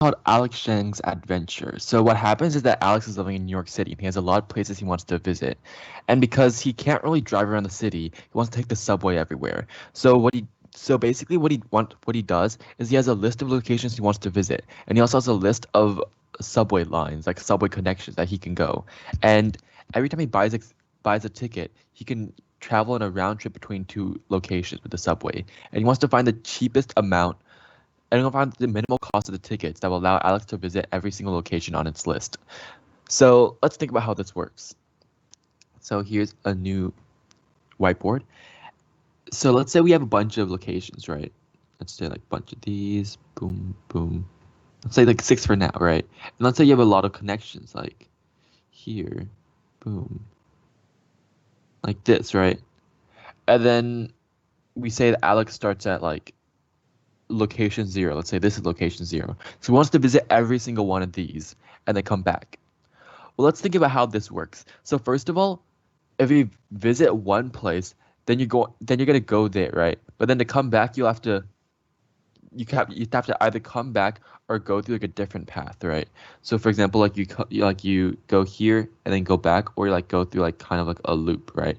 called Alex Sheng's Adventure. So what happens is that Alex is living in New York City and he has a lot of places he wants to visit. And because he can't really drive around the city, he wants to take the subway everywhere. So basically what he does is he has a list of locations he wants to visit. And he also has a list of subway lines, like subway connections that he can go. And every time he buys a ticket, he can travel in a round trip between two locations with the subway. And he wants to find the cheapest amount and you'll find the minimal cost of the tickets that will allow Alex to visit every single location on its list. So let's think about how this works. So here's a new whiteboard. So let's say we have a bunch of locations, right? Let's say like a bunch of these, boom, boom. Let's say like 6 for now, right? And let's say you have a lot of connections, like here, boom, like this, right? And then we say that Alex starts at like location 0. Let's say this is location 0. So he wants to visit every single one of these and then come back. Well, let's think about how this works. So first of all, if you visit one place, then you're gonna go there, right? But then to come back, you have to either come back or go through like a different path, right? So for example, like you go here and then go back, or you like go through like kind of like a loop, right?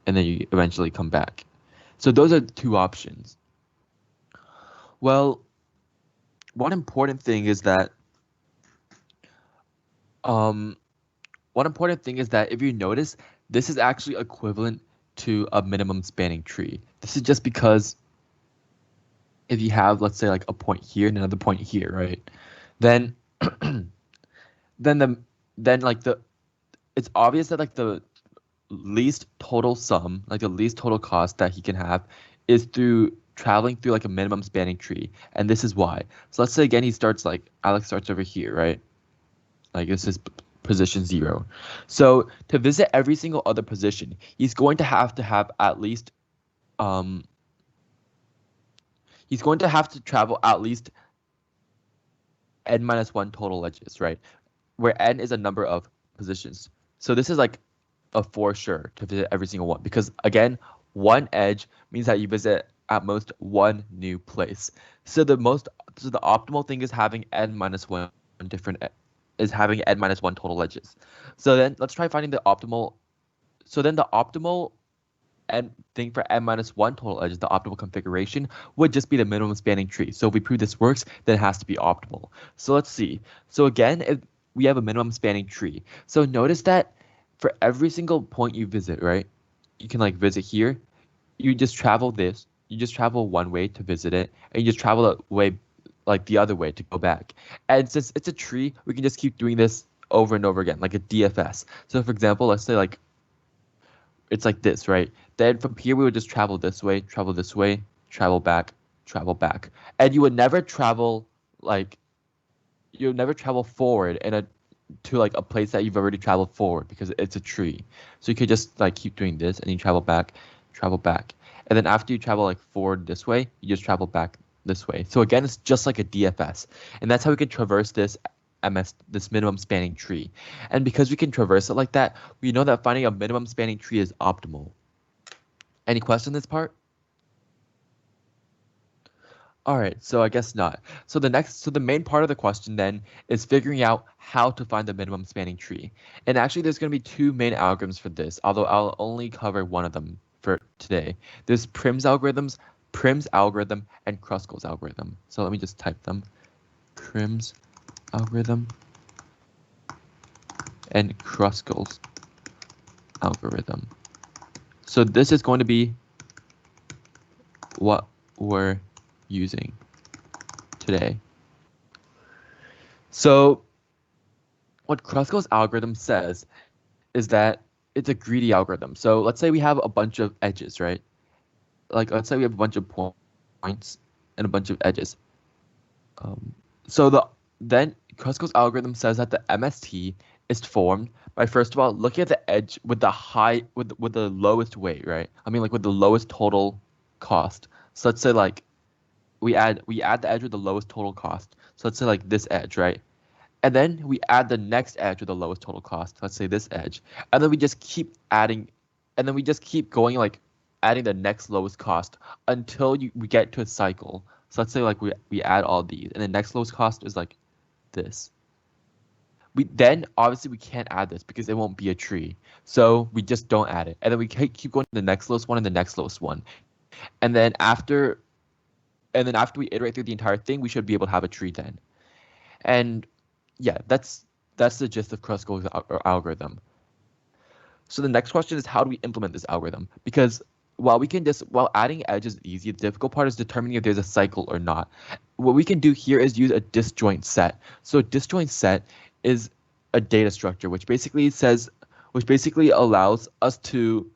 And then you eventually come back. So those are two options. Well, one important thing is that um one important thing is that if you notice, this is actually equivalent to a minimum spanning tree. This is just because if you have, let's say, like a point here and another point here, right? Then, then the, then like it's obvious that like the least total sum, like the least total cost that he can have, is through traveling through like a minimum spanning tree, and this is why. So let's say again, Alex starts over here, right? Like this is position 0. So to visit every single other position, he's going to have at least um he's going to have to travel at least n minus 1 total edges, right? Where n is a number of positions. So this is like a for sure to visit every single one because again, one edge means that you visit at most one new place. So the optimal thing is having n minus 1 different is having n minus 1 total edges. So then let's try finding the optimal. So then the optimal n thing for n minus 1 total edges, the optimal configuration, would just be the minimum spanning tree. So if we prove this works, then it has to be optimal. So let's see. So again, if we have a minimum spanning tree. So notice that for every single point you visit, right? You can like visit here. You just travel this. You just travel one way to visit it, and you just travel the way, like the other way to go back. And since it's a tree, we can just keep doing this over and over again, like a DFS. So for example, let's say like it's like this, right? Then from here we would just travel this way, travel back, travel back. And like you would never travel forward to like a place that you've already traveled forward because it's a tree. So you could just like keep doing this and you travel back, travel back. And then after you travel like forward this way, you just travel back this way. So again, it's just like a DFS. And that's how we can traverse this minimum spanning tree. And because we can traverse it like that, we know that finding a minimum spanning tree is optimal. Any question on this part? All right, so I guess not. So the main part of the question then is figuring out how to find the minimum spanning tree. And actually there's going to be two main algorithms for this, although I'll only cover one of them for today. There's Prim's algorithm, and Kruskal's algorithm. So let me just type them. Prim's algorithm and Kruskal's algorithm. So this is going to be what we're using today. So what Kruskal's algorithm says is that it's a greedy algorithm. So let's say we have a bunch of edges, right? Like let's say we have a bunch of points and a bunch of edges. Then Kruskal's algorithm says that the MST is formed by first of all looking at the edge with the lowest weight, right? I mean like with the lowest total cost. So let's say like we add the edge with the lowest total cost. So let's say like this edge, right? And then we add the next edge with the lowest total cost. Let's say this edge. And then we just keep adding, and then we just keep going like adding the next lowest cost until we get to a cycle. So let's say like we add all these, and the next lowest cost is like this. Then obviously we can't add this because it won't be a tree. So we just don't add it. And then we keep going to the next lowest one and the next lowest one. And then after we iterate through the entire thing, we should be able to have a tree then. And yeah, that's the gist of Kruskal's algorithm. So the next question is, how do we implement this algorithm? Because while adding edges is easy, the difficult part is determining if there's a cycle or not. What we can do here is use a disjoint set. So a disjoint set is a data structure which basically allows us to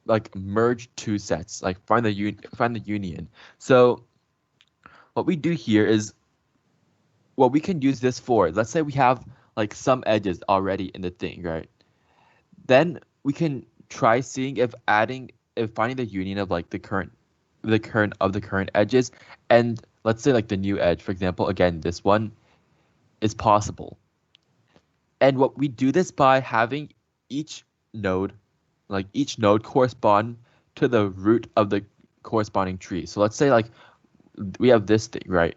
like merge two sets, like find the union. So what we do here is, what we can use this for, let's say we have like some edges already in the thing, right? Then we can try seeing if finding the union of like the current edges, and let's say like the new edge, for example, again, this one is possible. And what we do this by having each node correspond to the root of the corresponding tree. So let's say like we have this thing, right?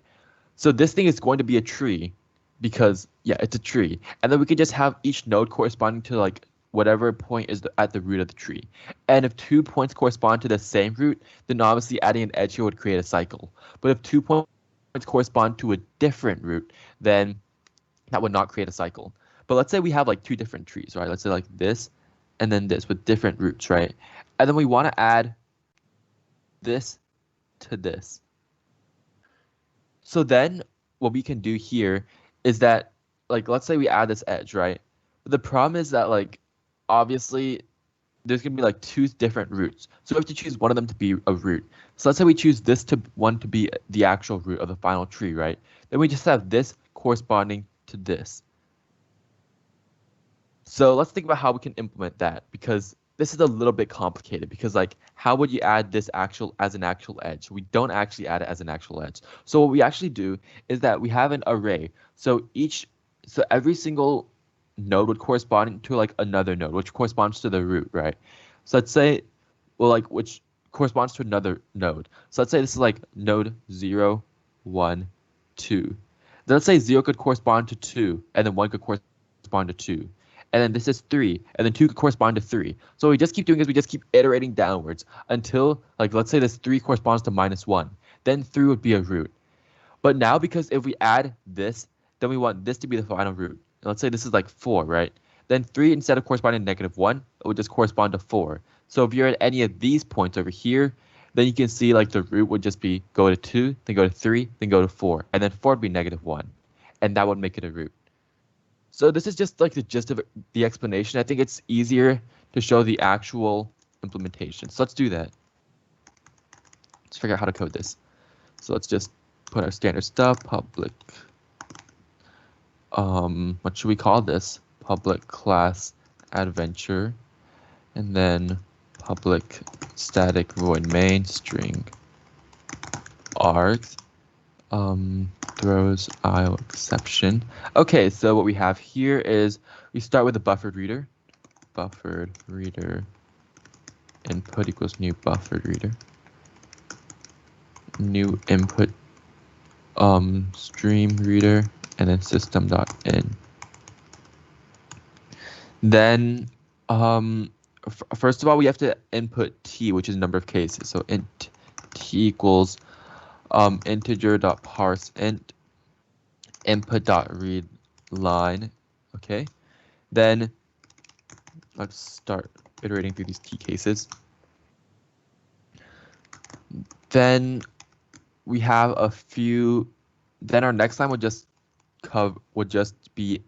So this thing is going to be a tree because, yeah, it's a tree. And then we could just have each node corresponding to like whatever point is at the root of the tree. And if 2 points correspond to the same root, then obviously adding an edge here would create a cycle. But if 2 points correspond to a different root, then that would not create a cycle. But let's say we have like 2 different trees, right? Let's say like this and then this with different roots, right? And then we want to add this to this. So then what we can do here is that, like, let's say we add this edge, right? But the problem is that, like, obviously there's going to be like 2 different roots. So we have to choose one of them to be a root. So let's say we choose this one to be the actual root of the final tree, right? Then we just have this corresponding to this. So let's think about how we can implement that, because this is a little bit complicated, because like, how would you add this as an actual edge? We don't actually add it as an actual edge. So what we actually do is that we have an array. So every single node would correspond to like another node, which corresponds to the root, right? So let's say, well, like, which corresponds to another node. So let's say this is like node 0, 1, 2. Then let's say 0 could correspond to 2, and then 1 could correspond to 2. And then this is 3, and then 2 could correspond to 3. So we just keep doing is we just keep iterating downwards until, like, let's say this 3 corresponds to -1. Then 3 would be a root. But now, because if we add this, then we want this to be the final root. And let's say this is like 4, right? Then 3, instead of corresponding to -1, it would just correspond to 4. So if you're at any of these points over here, then you can see like the root would just be go to 2, then go to 3, then go to 4. And then 4 would be -1. And that would make it a root. So this is just like the gist of the explanation. I think it's easier to show the actual implementation. So let's do that. Let's figure out how to code this. So let's just put our standard stuff, public, what should we call this? Public class adventure, and then public static void main string args. Throws IO exception. Okay, so what we have here is we start with a buffered reader. Buffered reader input equals new buffered reader. New input stream reader, and then system.in. Then first of all, we have to input t, which is number of cases. So int t equals integer.parseInt input.read line. Okay, then let's start iterating through these t cases. Then we have a few. Then our next line would just be,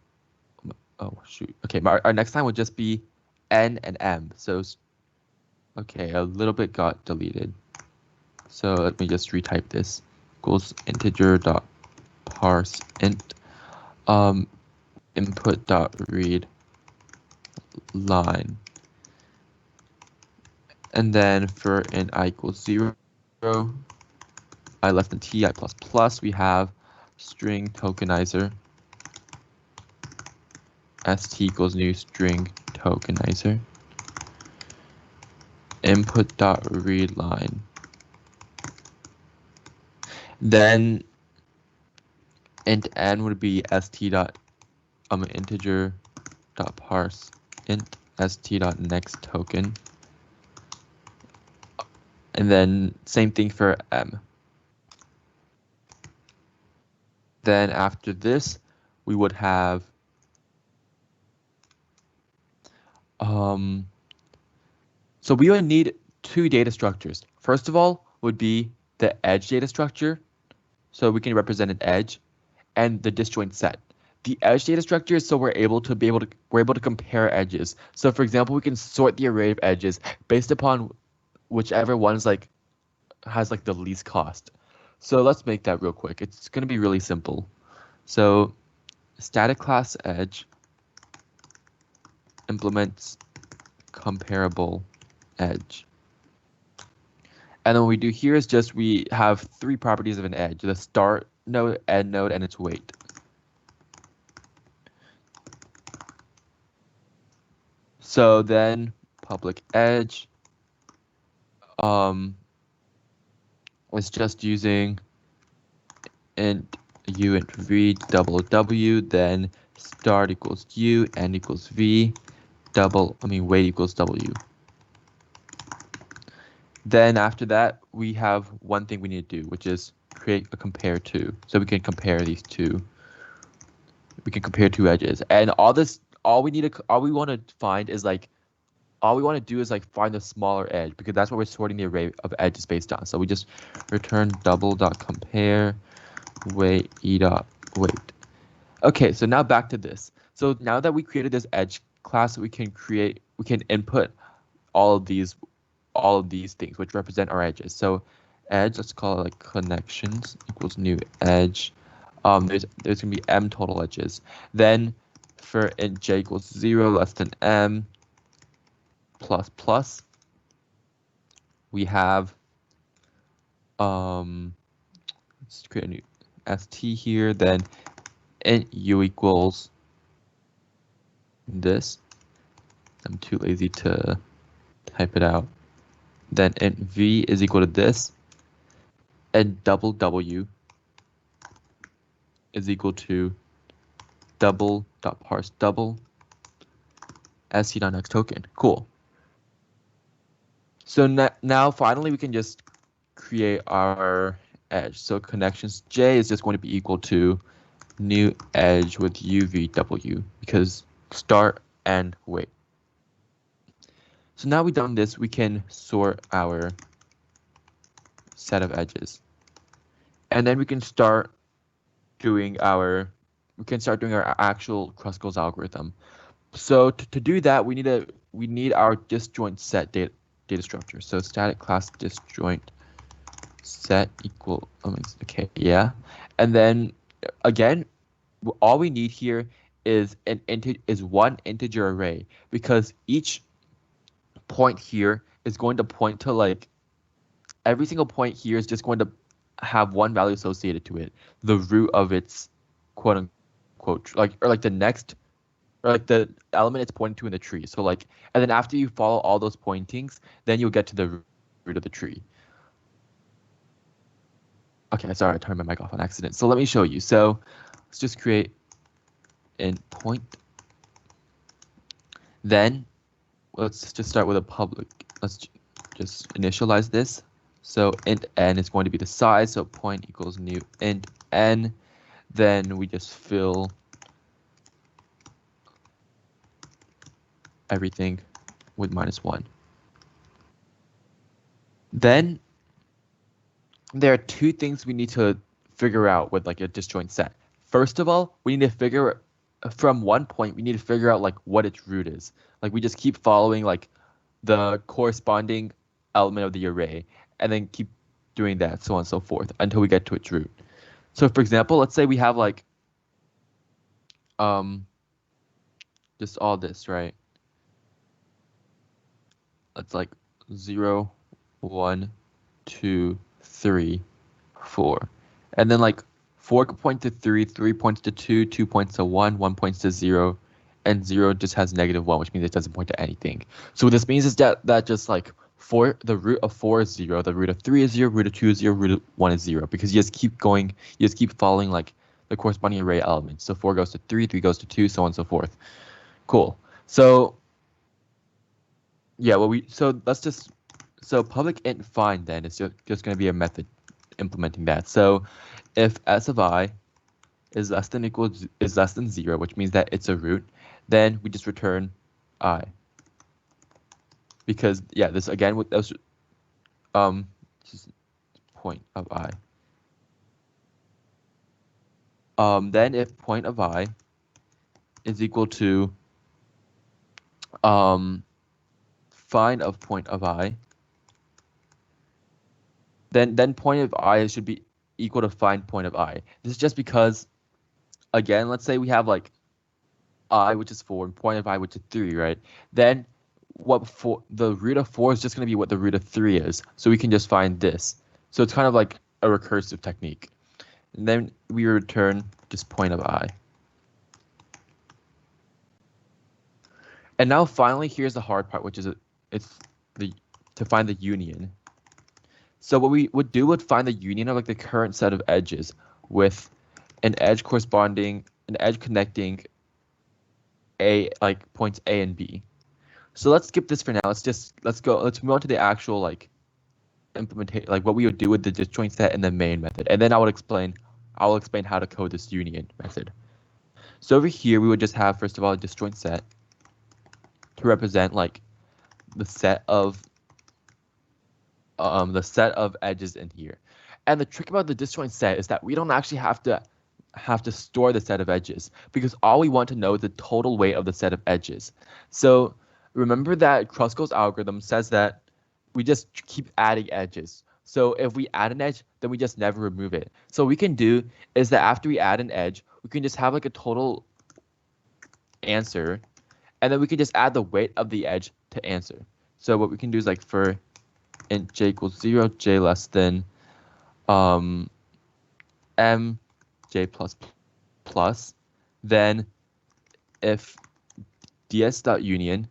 oh shoot. Okay, our next line would just be n and m. So okay, a little bit got deleted. So let me just retype this. Equals integer.parseInt input.read line. And then for int I equals 0, I less than t, I plus plus, we have string tokenizer st equals new string tokenizer input.read line. Then int n would be st dot integer dot parse int st dot next token, and then same thing for m. Then after this, we would have so we would need two data structures. First of all would be the edge data structure, so we can represent an edge, and the disjoint set. The edge data structure is so we're able to compare edges. So for example, we can sort the array of edges based upon whichever one's has the least cost. So let's make that real quick. It's going to be really simple. So static class edge implements comparable edge. And then what we do here is just we have three properties of an edge: the start node, end node, and its weight. So then public edge is just using int u int v double w, then start equals u, end equals v, weight equals w. Then after that, we have one thing we need to do, which is create a compare to. So we can compare these two. We can compare two edges, and all we want to find is all we want to do is find the smaller edge, because that's what we're sorting the array of edges based on. So we just return double.compare weight e.weight. Okay, so now back to this. So now that we created this edge class, we can input all of these things which represent our edges. So edge, let's call it connections equals new edge. There's gonna be m total edges. Then for int j equals 0 less than m plus plus, we have let's create a new st here. Then int u equals this. I'm too lazy to type it out. Then int v is equal to this, and double w is equal to double.parse double st.next token. Cool. So now finally we can just create our edge. So connections j is just going to be equal to new edge with uvw, because start and weight. So now we've done this, we can sort our set of edges, and then we can start doing our actual Kruskal's algorithm. So to do that, we need our disjoint set data structure. So static class disjoint set equal and then again, all we need here is one integer array, because each point here is going to point to every single point here is just going to have one value associated to it, the root of its quote unquote the element it's pointing to in the tree. So and then after you follow all those pointings, then you'll get to the root of the tree. Okay, sorry, I turned my mic off on accident. So let me show you. So let's just create int point. Then let's just start with a public. Let's just initialize this. So int n is going to be the size. So point equals new int n. Then we just fill everything with -1. Then there are two things we need to figure out with a disjoint set. First of all, we need to figure from one point, we need to figure out what its root is. We just keep following the corresponding element of the array, and then keep doing that, so on and so forth, until we get to its root. So for example, let's say we have just all this, right? It's 0, 1, 2, 3, 4, and then 4 points to 3, 3 points to 2, 2 points to 1, 1 points to 0, and 0 just has -1, which means it doesn't point to anything. So what this means is that just the root of 4 is 0, the root of 3 is 0, root of 2 is 0, root of 1 is 0, because you just keep going, you just keep following the corresponding array elements. So 4 goes to 3, 3 goes to 2, so on and so forth. Cool. So yeah, so public int find then is just going to be a method implementing that. So if s of I is less than 0, which means that it's a root, then we just return I. Because yeah, this again with those just point of I. Then if point of I is equal to find of point of I, then point of I should be equal to find point of I. This is just because, again, let's say we have like I, which is 4, and point of I, which is 3, right? Then the root of 4 is just going to be what the root of 3 is. So we can just find this. So it's kind of like a recursive technique. And then we return just point of I. And now finally, here's the hard part, which is to find the union. So what we would do would find the union of like the current set of edges with an edge connecting points A and B. So let's skip this for now. Let's move on to the actual like implementation, like what we would do with the disjoint set in the main method, and then I will explain how to code this union method. So over here we would just have, first of all, a disjoint set to represent like the set of edges in here. And the trick about the disjoint set is that we don't actually have to store the set of edges, because all we want to know is the total weight of the set of edges. So remember that Kruskall's algorithm says that we just keep adding edges. So if we add an edge, then we just never remove it. So what we can do is that after we add an edge, we can just have like a total answer, and then we can just add the weight of the edge to answer. So what we can do is like for int j equals 0, j less than m j plus plus, then if ds.union,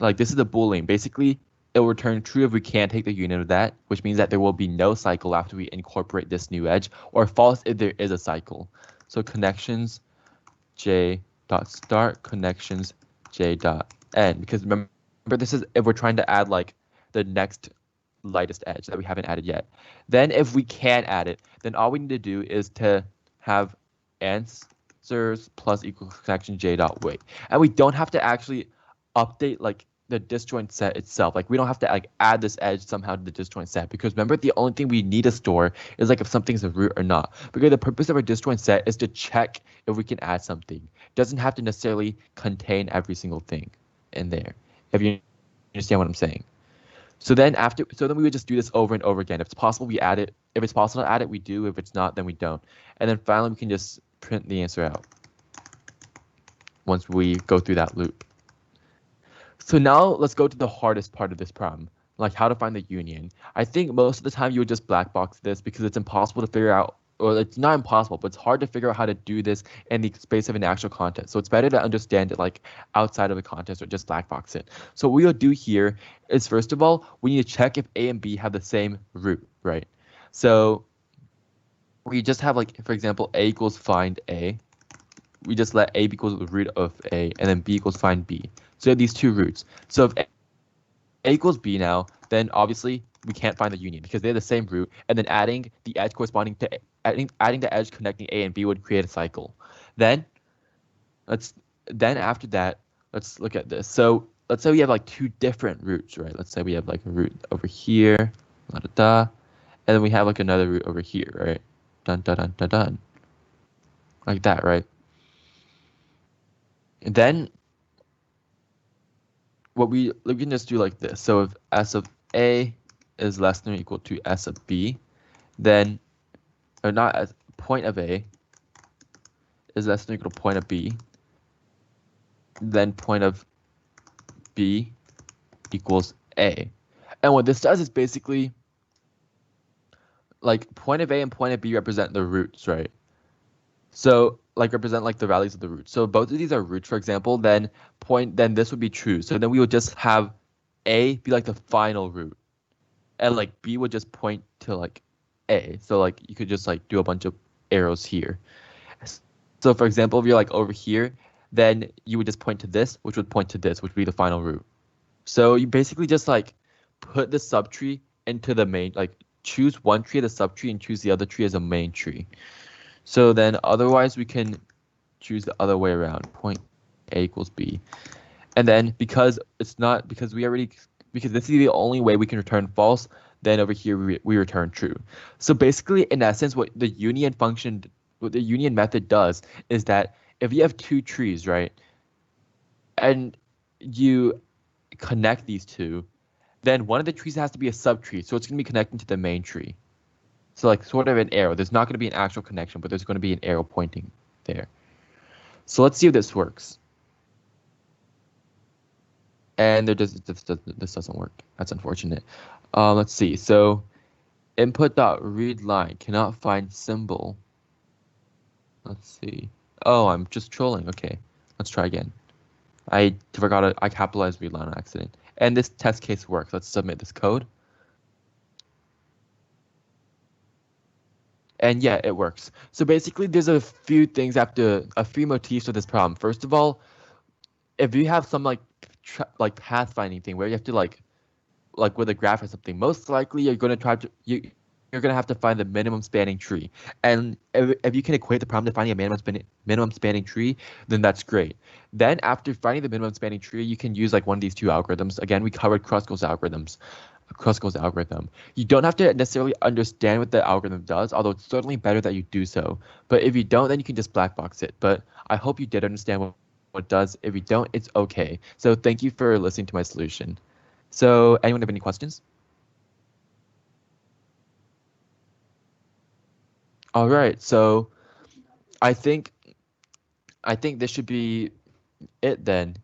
like this is a boolean, basically it will return true if we can't take the union of that, which means that there will be no cycle after we incorporate this new edge, or false if there is a cycle. So connections j dot start connections j dot end, because remember this is if we're trying to add like the next lightest edge that we haven't added yet. Then if we can add it, then all we need to do is to have answers plus equal connection j dot weight, and we don't have to actually update like the disjoint set itself. Like we don't have to like add this edge somehow to the disjoint set, because remember the only thing we need to store is like if something's a root or not, because the purpose of our disjoint set is to check if we can add something. It doesn't have to necessarily contain every single thing in there, if you understand what I'm saying. So then we would just do this over and over again. If it's possible, we add it. If it's possible to add it, we do. If it's not, then we don't. And then finally, we can just print the answer out once we go through that loop. So now let's go to the hardest part of this problem, like how to find the union. I think most of the time you would just black box this because it's impossible to figure out, or it's not impossible, but it's hard to figure out how to do this in the space of an actual context. So it's better to understand it like outside of a context or just black box it. So what we'll do here is, first of all, we need to check if A and B have the same root, right? So we just have like, for example, A equals find A. We just let A equals the root of A, and then B equals find B. So we have these two roots. So if A equals B now, then obviously we can't find the union because they're the same root, and then adding the edge corresponding to adding the edge connecting A and B would create a cycle. Then after that, let's look at this. So let's say we have like two different roots, right? Let's say we have like a root over here, da da da, and then we have like another root over here, right? Dun dun dun dun dun, like that, right? And then we can just do like this. So if s of A is less than or equal to s of B, then, or not, as point of A is less than or equal to point of B, then point of B equals A. And what this does is basically, like, point of A and point of B represent the roots, right? So like represent like the values of the roots. So both of these are roots, for example, then this would be true. So then we would just have A be like the final root, and like B would just point to like A. So like you could just like do a bunch of arrows here. So for example, if you're like over here, then you would just point to this, which would point to this, which would be the final root. So you basically just like put the subtree into the main, like choose one tree as a subtree and choose the other tree as a main tree. So then otherwise we can choose the other way around, point A equals B. And then because it's not, because this is the only way we can return false, then over here we return true. So basically, in essence, what the union method does is that if you have two trees, right, and you connect these two, then one of the trees has to be a subtree, so it's going to be connecting to the main tree. So like sort of an arrow. There's not going to be an actual connection, but there's going to be an arrow pointing there. So let's see if this works. And this doesn't work. That's unfortunate. Let's see. So input.readLine cannot find symbol. Let's see. Oh, I'm just trolling. Okay, let's try again. I forgot I capitalized readline on accident. And this test case works. Let's submit this code. And yeah, it works. So basically, there's a few things a few motifs of this problem. First of all, if you have some like pathfinding thing where you have to like with a graph or something, most likely you're going to you're going to have to find the minimum spanning tree. And if you can equate the problem to finding a minimum spanning tree, then that's great. Then after finding the minimum spanning tree, you can use like one of these two algorithms. Again, we covered Kruskal's algorithm. You don't have to necessarily understand what the algorithm does, although it's certainly better that you do so. But if you don't, then you can just black box it. But I hope you did understand what it does. If you don't, it's okay. So thank you for listening to my solution. So anyone have any questions? All right, so I think this should be it then.